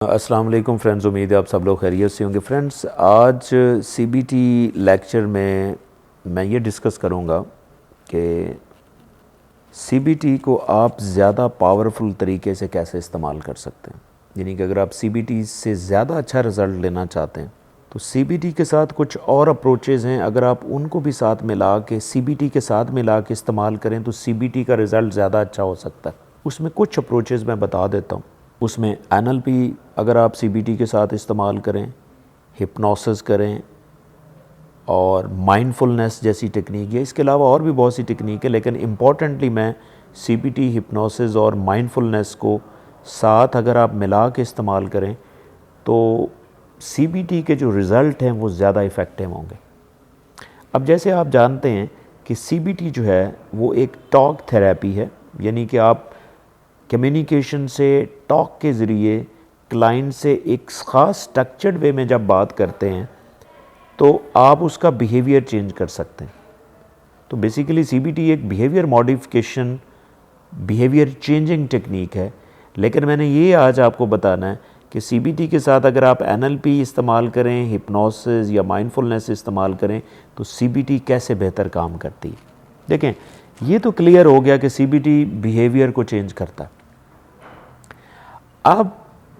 अस्सलाम वालेकुम फ्रेंड्स, उम्मीद है आप सब लोग खैरियत से होंगे। फ्रेंड्स, आज सीबीटी लेक्चर में मैं ये डिस्कस करूँगा कि सीबीटी को आप ज़्यादा पावरफुल तरीके से कैसे इस्तेमाल कर सकते हैं। यानी कि अगर आप सीबीटी से ज़्यादा अच्छा रिज़ल्ट लेना चाहते हैं तो सीबीटी के साथ कुछ और अप्रोचेज़ हैं। अगर आप उनको भी साथ मिला के सीबीटी के साथ मिला के इस्तेमाल करें तो सीबीटी का रिज़ल्ट ज़्यादा अच्छा हो सकता है। उसमें कुछ अप्रोचेज़ मैं बता देता हूँ। उसमें एनएलपी अगर आप सीबीटी के साथ इस्तेमाल करें, हिप्नोसिस करें और माइंडफुलनेस जैसी टेक्निक है। इसके अलावा और भी बहुत सी टेक्निक है, लेकिन इम्पॉर्टेंटली मैं सीबीटी, हिप्नोसिस और माइंडफुलनेस को साथ अगर आप मिला के इस्तेमाल करें तो सीबीटी के जो रिज़ल्ट हैं वो ज़्यादा इफ़ेक्टिव होंगे। अब जैसे आप जानते हैं कि सीबीटी जो है वो एक टॉक थेरेपी है, यानी कि आप कम्युनिकेशन से टॉक के ज़रिए क्लाइंट से एक ख़ास स्ट्रक्चर्ड वे में जब बात करते हैं तो आप उसका बिहेवियर चेंज कर सकते हैं। तो बेसिकली सीबीटी एक behaviour modification, behaviour changing technique है। लेकिन मैंने ये आज आपको बताना है कि सीबीटी के साथ अगर आप एनएलपी इस्तेमाल करें, हिप्नोसिस या माइंडफुलनेस इस्तेमाल करें तो सीबीटी कैसे बेहतर काम करती है। देखें, ये तो क्लियर हो गया कि सीबीटी बिहेवियर को चेंज करता है। अब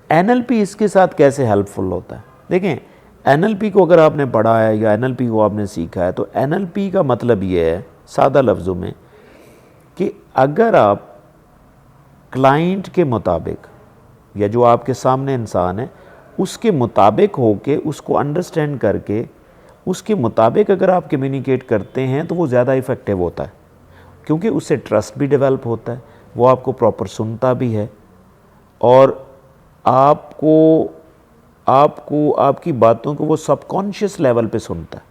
एनएलपी इसके साथ कैसे हेल्पफुल होता है। देखें, एनएलपी को अगर आपने पढ़ा है या एनएलपी को आपने सीखा है तो एनएलपी का मतलब ये है सादा लफ्ज़ों में कि अगर आप क्लाइंट के मुताबिक या जो आपके सामने इंसान है उसके मुताबिक होके उसको अंडरस्टैंड करके उसके मुताबिक अगर आप कम्युनिकेट करते हैं तो वो ज़्यादा इफ़ेक्टिव होता है, क्योंकि उससे ट्रस्ट भी डेवलप होता है, वो आपको प्रॉपर सुनता भी है और आपको आपकी बातों को वो सबकॉन्शियस लेवल पे सुनता है।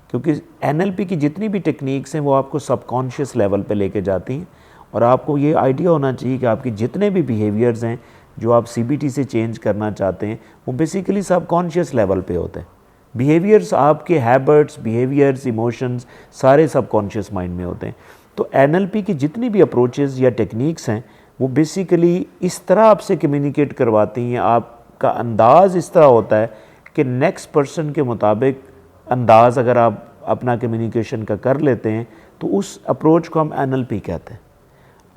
क्योंकि एनएलपी की जितनी भी टेक्निक्स हैं वो आपको सबकॉन्शियस लेवल पे लेके जाती हैं और आपको ये आइडिया होना चाहिए कि आपके जितने भी बिहेवियर्स हैं जो आप सीबीटी से चेंज करना चाहते हैं वो बेसिकली सबकॉन्शियस लेवल पे होते हैं। बिहेवियर्स, आपके हैबिट्स, बिहेवियर्स, इमोशंस सारे सबकॉन्शियस माइंड में होते हैं। तो एनएलपी की जितनी भी अप्रोचेज़ या टेक्निक्स हैं वो बेसिकली इस तरह आपसे कम्युनिकेट करवाती हैं, आपका अंदाज़ इस तरह होता है कि नेक्स्ट पर्सन के मुताबिक अंदाज़ अगर आप अपना कम्युनिकेशन का कर लेते हैं तो उस अप्रोच को हम एनएलपी कहते हैं।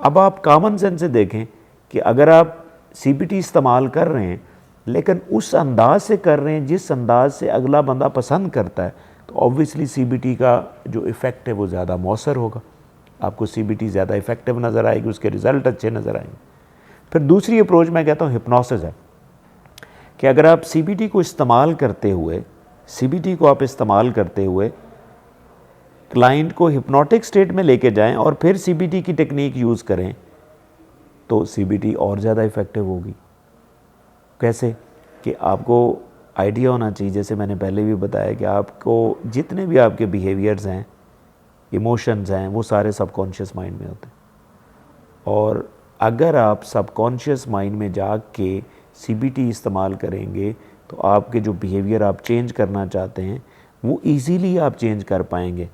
अब आप कॉमन सेंस से देखें कि अगर आप सीबीटी इस्तेमाल कर रहे हैं लेकिन उस अंदाज से कर रहे हैं जिस अंदाज से अगला बंदा पसंद करता है तो ऑब्वियसली सीबीटी का जो इफ़ेक्ट है वो ज़्यादा मौसर होगा। आपको सीबीटी ज़्यादा इफ़ेक्टिव नज़र आएगी, उसके रिज़ल्ट अच्छे नज़र आएंगे। फिर दूसरी अप्रोच मैं कहता हूँ हिप्नोसिस है कि अगर आप सीबीटी को इस्तेमाल करते हुए क्लाइंट को हिप्नोटिक स्टेट में लेके जाएं और फिर सीबीटी की टेक्निक यूज़ करें तो सीबीटी और ज़्यादा इफ़ेक्टिव होगी। कैसे कि आपको आइडिया होना चाहिए, जैसे मैंने पहले भी बताया कि आपको जितने भी आपके बिहेवियर्स हैं, इमोशंस हैं, वो सारे सबकॉन्शियस माइंड में होते हैं और अगर आप सबकॉन्शियस माइंड में जाग के सीबीटी इस्तेमाल करेंगे तो आपके जो बिहेवियर आप चेंज करना चाहते हैं वो इजीली आप चेंज कर पाएंगे,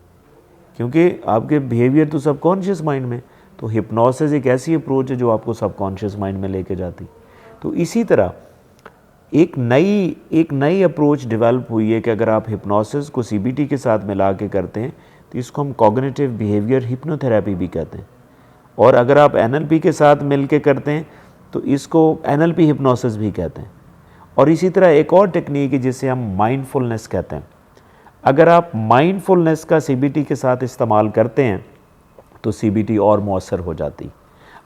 क्योंकि आपके बिहेवियर तो सबकॉन्शियस माइंड में। तो हिप्नोसिस एक ऐसी अप्रोच है जो आपको सबकॉन्शियस माइंड में लेके जाती। तो इसी तरह एक नई अप्रोच डेवलप हुई है कि अगर आप हिप्नोसिस को सीबीटी के साथ मिला के करते हैं तो इसको हम कॉग्निटिव बिहेवियर हिप्नोथेरेपी भी कहते हैं। और अगर आप एनएलपी के साथ मिल के करते हैं तो इसको एनएलपी हिप्नोसिस भी कहते हैं। और इसी तरह एक और टेक्निक है जिसे हम माइंडफुलनेस कहते हैं। अगर आप माइंडफुलनेस का सीबीटी के साथ इस्तेमाल करते हैं तो सीबीटी और मौसर हो जाती।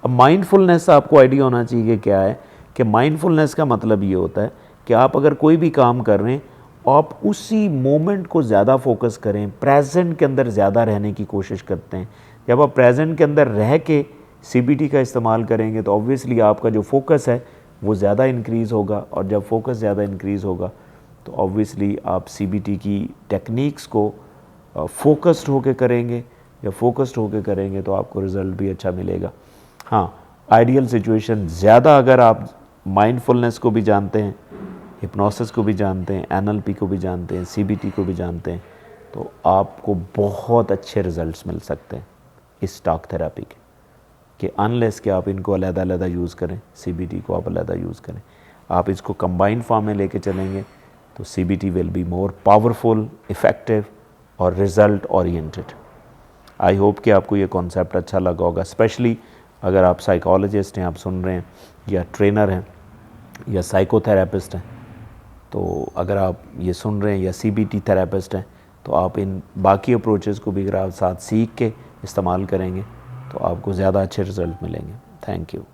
अब माइंडफुलनेस आपको आइडिया होना चाहिए कि क्या है, कि माइंडफुलनेस का मतलब ये होता है कि आप अगर कोई भी काम कर रहे हैं आप उसी मोमेंट को ज़्यादा फोकस करें, प्रेजेंट के अंदर ज़्यादा रहने की कोशिश करते हैं। जब आप प्रेजेंट के अंदर रह के सीबीटी का इस्तेमाल करेंगे तो ऑब्वियसली आपका जो फोकस है वो ज़्यादा इंक्रीज़ होगा और जब फोकस ज़्यादा इंक्रीज़ होगा तो ऑब्वियसली आप सीबीटी की टेक्निक्स को फोकस्ड होकर करेंगे। जब फोकस्ड होकर करेंगे तो आपको रिज़ल्ट भी अच्छा मिलेगा। हाँ, आइडियल सिचुएशन ज़्यादा अगर आप माइंडफुलनेस को भी जानते हैं, हिप्नोसिस को भी जानते हैं, एनएलपी को भी जानते हैं, सीबीटी को भी जानते हैं तो आपको बहुत अच्छे रिज़ल्ट्स मिल सकते हैं इस टॉक थेरेपी के, कि अनलेस कि आप इनको अलग-अलग यूज़ करें, सीबीटी को आप अलग यूज़ करें। आप इसको कंबाइंड फॉर्म में लेके चलेंगे तो CBT will be more powerful, effective और रिज़ल्ट ओरिएंटेड। आई होप कि आपको ये कॉन्सेप्ट अच्छा लगा होगा, स्पेशली अगर आप साइकोलॉजिस्ट हैं, आप सुन रहे हैं, या ट्रेनर हैं या साइकोथेरेपिस्ट हैं, तो अगर आप ये सुन रहे हैं या CBT थेरेपिस्ट हैं, तो आप इन बाकी अप्रोचेस को भी अगर आप साथ सीख के इस्तेमाल करेंगे तो आपको ज़्यादा अच्छे रिज़ल्ट मिलेंगे। Thank you.